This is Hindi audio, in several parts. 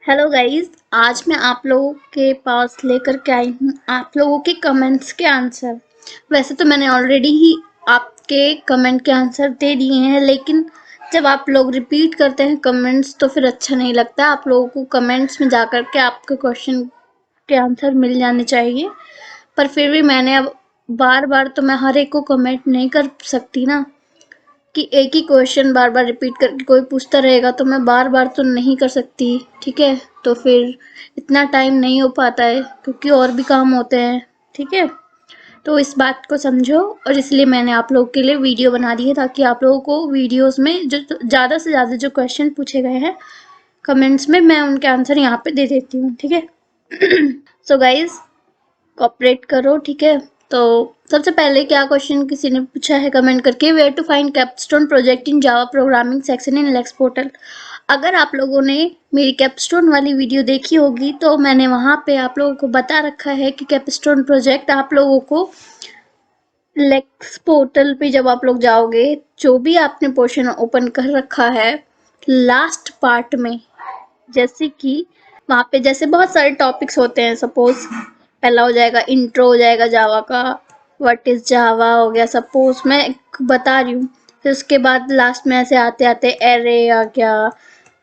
हेलो गाइस, आज मैं आप लोगों के पास लेकर के आई हूँ आप लोगों के कमेंट्स के आंसर। वैसे तो मैंने ऑलरेडी ही आपके कमेंट के आंसर दे दिए हैं, लेकिन जब आप लोग रिपीट करते हैं कमेंट्स तो फिर अच्छा नहीं लगता। आप लोगों को कमेंट्स में जाकर के आपके क्वेश्चन के आंसर मिल जाने चाहिए, पर फिर भी मैंने अब बार बार तो मैं हर एक को कमेंट नहीं कर सकती ना, कि एक ही क्वेश्चन बार बार रिपीट करके कोई पूछता रहेगा तो मैं बार बार तो नहीं कर सकती। ठीक है, तो फिर इतना टाइम नहीं हो पाता है क्योंकि और भी काम होते हैं। ठीक है, तो इस बात को समझो, और इसलिए मैंने आप लोगों के लिए वीडियो बना दी है ताकि आप लोगों को वीडियोस में जो ज़्यादा से ज़्यादा जो क्वेश्चन पूछे गए हैं कमेंट्स में, मैं उनके आंसर यहाँ पे दे देती हूँ। ठीक है, सो गाइज कोऑपरेट करो। ठीक है, तो सबसे पहले क्या क्वेश्चन किसी ने पूछा है कमेंट करके, where to find capstone project in Java programming section in lex portal. अगर आप लोगों ने मेरी कैपस्टोन वाली वीडियो देखी होगी तो मैंने वहां पे आप लोगों को बता रखा है कि कैपस्टोन प्रोजेक्ट आप लोगों को लेक्स पोर्टल पे जब आप लोग जाओगे, जो भी आपने पोर्शन ओपन कर रखा है लास्ट पार्ट में, जैसे कि वहाँ पे जैसे बहुत सारे टॉपिक्स होते हैं, सपोज पहला हो जाएगा इंट्रो हो जाएगा जावा का, व्हाट इज जावा हो गया, सपोज मैं बता रही हूँ। फिर उसके बाद लास्ट में ऐसे आते आते एरे आ गया,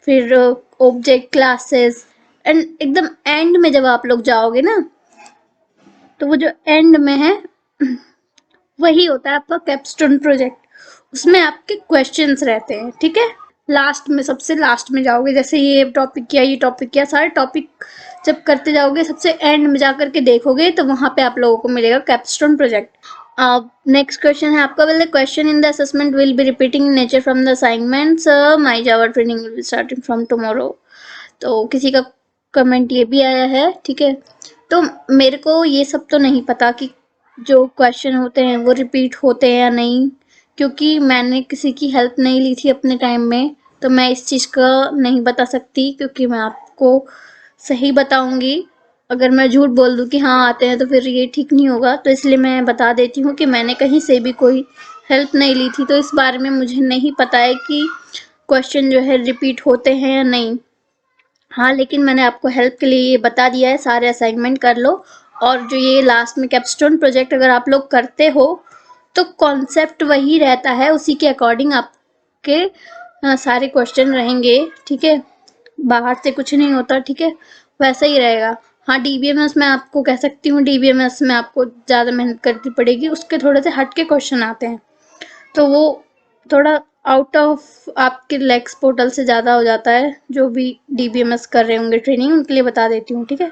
फिर ऑब्जेक्ट क्लासेस, एंड एकदम एंड में जब आप लोग जाओगे ना, तो वो जो एंड में है वही होता है आपका कैपस्टोन प्रोजेक्ट। उसमें आपके क्वेश्चंस रहते हैं। ठीक है, लास्ट में, सबसे लास्ट में जाओगे, जैसे ये टॉपिक किया, ये टॉपिक किया, सारे टॉपिक जब करते जाओगे सबसे एंड में जाकर के देखोगे तो वहां पे आप लोगों को मिलेगा कैपस्टोन प्रोजेक्ट। अब नेक्स्ट क्वेश्चन है आपका, well the question in the assessment will be repeating in nature from the assignments, my Java training will be starting from tomorrow. तो किसी का कमेंट ये भी आया है। ठीक है, तो मेरे को ये सब तो नहीं पता कि जो क्वेश्चन होते हैं वो रिपीट होते हैं या नहीं, क्योंकि मैंने किसी की हेल्प नहीं ली थी अपने टाइम में, तो मैं इस चीज़ का नहीं बता सकती, क्योंकि मैं आपको सही बताऊंगी। अगर मैं झूठ बोल दूं कि हाँ आते हैं तो फिर ये ठीक नहीं होगा, तो इसलिए मैं बता देती हूँ कि मैंने कहीं से भी कोई हेल्प नहीं ली थी, तो इस बारे में मुझे नहीं पता है कि क्वेश्चन जो है रिपीट होते हैं या नहीं। हाँ, लेकिन मैंने आपको हेल्प के लिए ये बता दिया है, सारे असाइनमेंट कर लो। और जो ये लास्ट में कैपस्टोन प्रोजेक्ट अगर आप लोग करते हो तो कॉन्सेप्ट वही रहता है, उसी के अकॉर्डिंग आपके सारे क्वेश्चन रहेंगे। ठीक है, बाहर से कुछ नहीं होता। ठीक है, वैसा ही रहेगा। हाँ, डीबीएमएस में आपको कह सकती हूँ, डीबीएमएस में आपको ज़्यादा मेहनत करनी पड़ेगी, उसके थोड़े से हट के क्वेश्चन आते हैं, तो वो थोड़ा आउट ऑफ आपके लेक्स पोर्टल से ज़्यादा हो जाता है। जो भी डीबीएमएस कर रहे होंगे ट्रेनिंग, उनके लिए बता देती हूँ। ठीक है,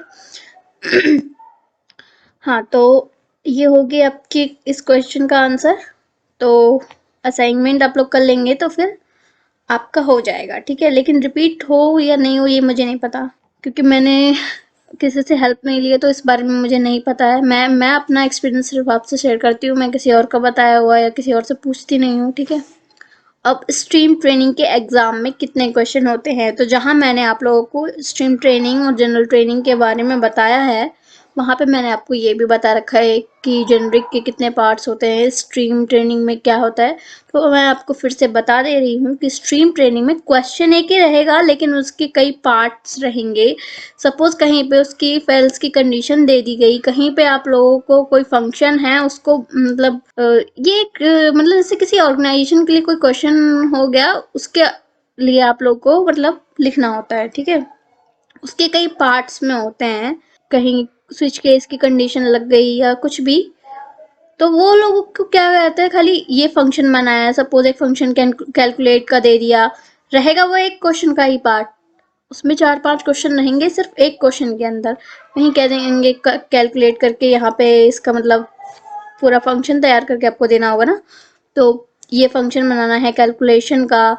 हाँ, तो ये होगी आपकी इस क्वेश्चन का आंसर। तो असाइनमेंट आप लोग कर लेंगे तो फिर आपका हो जाएगा। ठीक है, लेकिन रिपीट हो या नहीं हो ये मुझे नहीं पता, क्योंकि मैंने किसी से हेल्प नहीं ली है, तो इस बारे में मुझे नहीं पता है। मैं अपना एक्सपीरियंस सिर्फ आपसे शेयर करती हूँ, मैं किसी और का बताया हुआ या किसी और से पूछती नहीं हूँ। ठीक है, अब स्ट्रीम ट्रेनिंग के एग्जाम में कितने क्वेश्चन होते हैं, तो जहां मैंने आप लोगों को स्ट्रीम ट्रेनिंग और जनरल ट्रेनिंग के बारे में बताया है, वहां पे मैंने आपको ये भी बता रखा है कि जेनरिक के कितने पार्ट्स होते हैं, स्ट्रीम ट्रेनिंग में क्या होता है। तो मैं आपको फिर से बता दे रही हूँ कि स्ट्रीम ट्रेनिंग में क्वेश्चन एक ही रहेगा, लेकिन उसके कई पार्ट्स रहेंगे। सपोज कहीं पे उसकी फेल्स की कंडीशन दे दी गई, कहीं पे आप लोगों को कोई फंक्शन है उसको, मतलब ये एक मतलब जैसे किसी ऑर्गेनाइजेशन के लिए कोई क्वेश्चन हो गया, उसके लिए आप लोग को मतलब लिखना होता है। ठीक है, उसके कई पार्ट्स में होते हैं, कहीं स्विच केस की कंडीशन लग गई या कुछ भी, तो वो लोगों को क्या रहता है, खाली ये फंक्शन बनाया है, सपोज एक फंक्शन कैलकुलेट का दे दिया, रहेगा वो एक क्वेश्चन का ही पार्ट, उसमें 4-5 क्वेश्चन रहेंगे सिर्फ एक क्वेश्चन के अंदर। वहीं कह देंगे कैलकुलेट करके यहाँ पे इसका मतलब पूरा फंक्शन तैयार करके आपको देना होगा ना, तो ये फंक्शन बनाना है कैलकुलेशन का।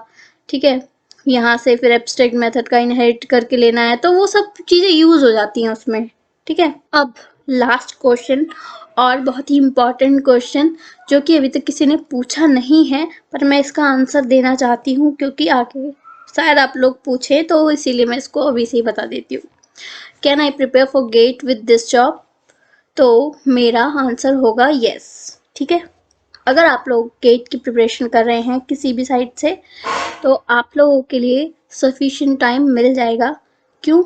ठीक है, यहाँ से फिर एब्स्ट्रैक्ट मेथड का इनहेरिट करके लेना है, तो वो सब चीज़ें यूज हो जाती हैं उसमें। ठीक है, अब लास्ट क्वेश्चन, और बहुत ही इम्पॉर्टेंट क्वेश्चन, जो कि अभी तक किसी ने पूछा नहीं है, पर मैं इसका आंसर देना चाहती हूँ क्योंकि आगे शायद आप लोग पूछे, तो इसीलिए मैं इसको अभी से ही बता देती हूँ। Can I prepare for get with this job? तो मेरा आंसर होगा यस। ठीक है, अगर आप लोग गेट की प्रिपरेशन कर रहे हैं किसी भी साइड से, तो आप लोगों के लिए सफिशिएंट टाइम मिल जाएगा। क्यों?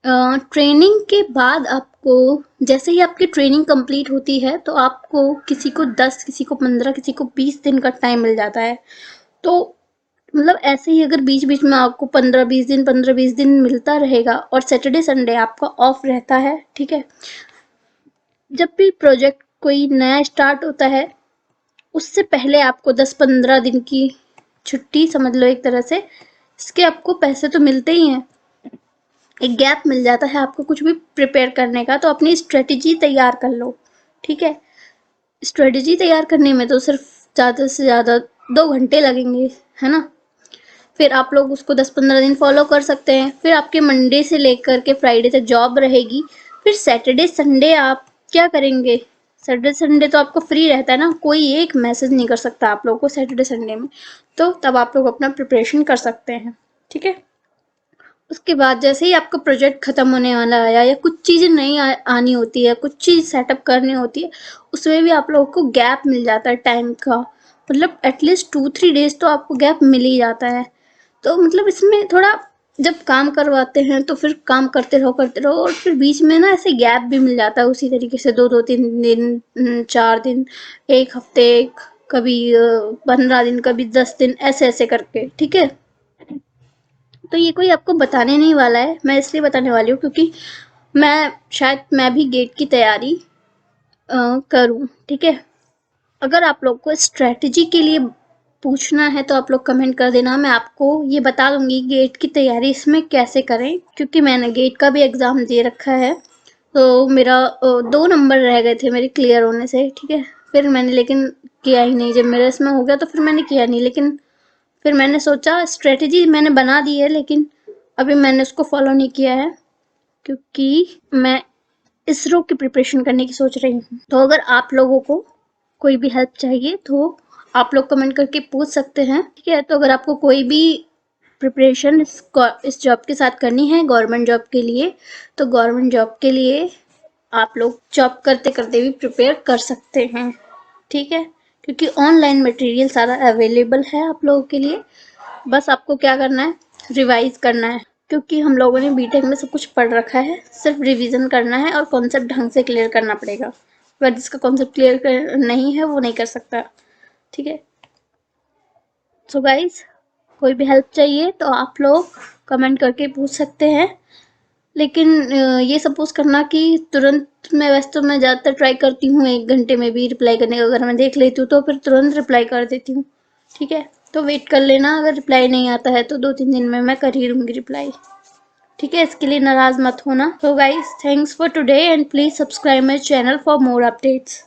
ट्रेनिंग के बाद आपको, जैसे ही आपकी ट्रेनिंग कंप्लीट होती है तो आपको किसी को 10, किसी को 15, किसी को 20 दिन का टाइम मिल जाता है। तो मतलब ऐसे ही अगर बीच बीच में आपको 15-20 दिन मिलता रहेगा और सैटरडे संडे आपका ऑफ रहता है, ठीक है, जब भी प्रोजेक्ट कोई नया स्टार्ट होता है उससे पहले आपको 10-15 दिन की छुट्टी समझ लो एक तरह से, इसके आपको पैसे तो मिलते ही हैं, एक गैप मिल जाता है आपको कुछ भी प्रिपेयर करने का। तो अपनी स्ट्रेटेजी तैयार कर लो, ठीक है। स्ट्रेटेजी तैयार करने में तो सिर्फ ज़्यादा से ज़्यादा 2 घंटे लगेंगे, है ना। फिर आप लोग उसको 10-15 दिन फॉलो कर सकते हैं। फिर आपके मंडे से लेकर के फ्राइडे तक जॉब रहेगी। फिर सैटरडे संडे आप क्या करेंगे? सैटरडे संडे तो आपको फ्री रहता है ना, कोई एक मैसेज नहीं कर सकता आप लोगों को सैटरडे संडे में, तो तब आप लोग अपना प्रिपरेशन कर सकते हैं, ठीक है। उसके बाद जैसे ही आपका प्रोजेक्ट खत्म होने वाला है या कुछ चीज़ें नई आनी होती है, कुछ चीज़ सेटअप करनी होती है, उसमें भी आप लोगों को गैप मिल जाता है टाइम का, मतलब एटलीस्ट 2-3 डेज तो आपको गैप मिल ही जाता है। तो मतलब इसमें थोड़ा, जब काम करवाते हैं तो फिर काम करते रहो और फिर बीच में ना ऐसे गैप भी मिल जाता है उसी तरीके से 2-2 3 दिन, 4 दिन, एक हफ्ते, कभी 15 दिन, कभी 10 दिन, ऐसे ऐसे करके, ठीक है। तो ये कोई आपको बताने नहीं वाला है, मैं इसलिए बताने वाली हूँ क्योंकि मैं भी गेट की तैयारी करूँ, ठीक है। अगर आप लोग को स्ट्रेटजी के लिए पूछना है तो आप लोग कमेंट कर देना, मैं आपको ये बता दूंगी गेट की तैयारी इसमें कैसे करें, क्योंकि मैंने गेट का भी एग्ज़ाम दे रखा है। तो मेरा 2 नंबर रह गए थे मेरे क्लियर होने से, ठीक है। फिर मैंने लेकिन किया ही नहीं, जब मेरा इसमें हो गया तो फिर मैंने किया नहीं। लेकिन फिर मैंने सोचा स्ट्रेटजी मैंने बना दी है, लेकिन अभी मैंने उसको फॉलो नहीं किया है क्योंकि मैं इसरो की प्रिपरेशन करने की सोच रही हूँ। तो अगर आप लोगों को कोई भी हेल्प चाहिए तो आप लोग कमेंट करके पूछ सकते हैं, ठीक है। तो अगर आपको कोई भी प्रिपरेशन इस जॉब के साथ करनी है गवर्नमेंट जॉब के लिए, तो गवर्नमेंट जॉब के लिए आप लोग जॉब करते करते भी प्रिपेयर कर सकते हैं, ठीक है। क्योंकि ऑनलाइन मटेरियल सारा अवेलेबल है आप लोगों के लिए, बस आपको क्या करना है, रिवाइज करना है। क्योंकि हम लोगों ने बीटेक में सब कुछ पढ़ रखा है, सिर्फ रिवीजन करना है और कॉन्सेप्ट ढंग से क्लियर करना पड़ेगा। अगर जिसका कॉन्सेप्ट क्लियर नहीं है वो नहीं कर सकता, ठीक है। सो गाइज, कोई भी हेल्प चाहिए तो आप लोग कमेंट करके पूछ सकते हैं। लेकिन ये सपोज करना कि तुरंत, मैं वैसे तो मैं ज़्यादातर ट्राई करती हूँ 1 घंटे में भी रिप्लाई करने का, अगर मैं देख लेती हूँ तो फिर तुरंत रिप्लाई कर देती हूँ, ठीक है। तो वेट कर लेना, अगर रिप्लाई नहीं आता है तो 2-3 दिन में मैं कर ही दूँगी रिप्लाई, ठीक है। इसके लिए नाराज़ मत होना। तो guys, thanks for today and please subscribe my channel for more updates.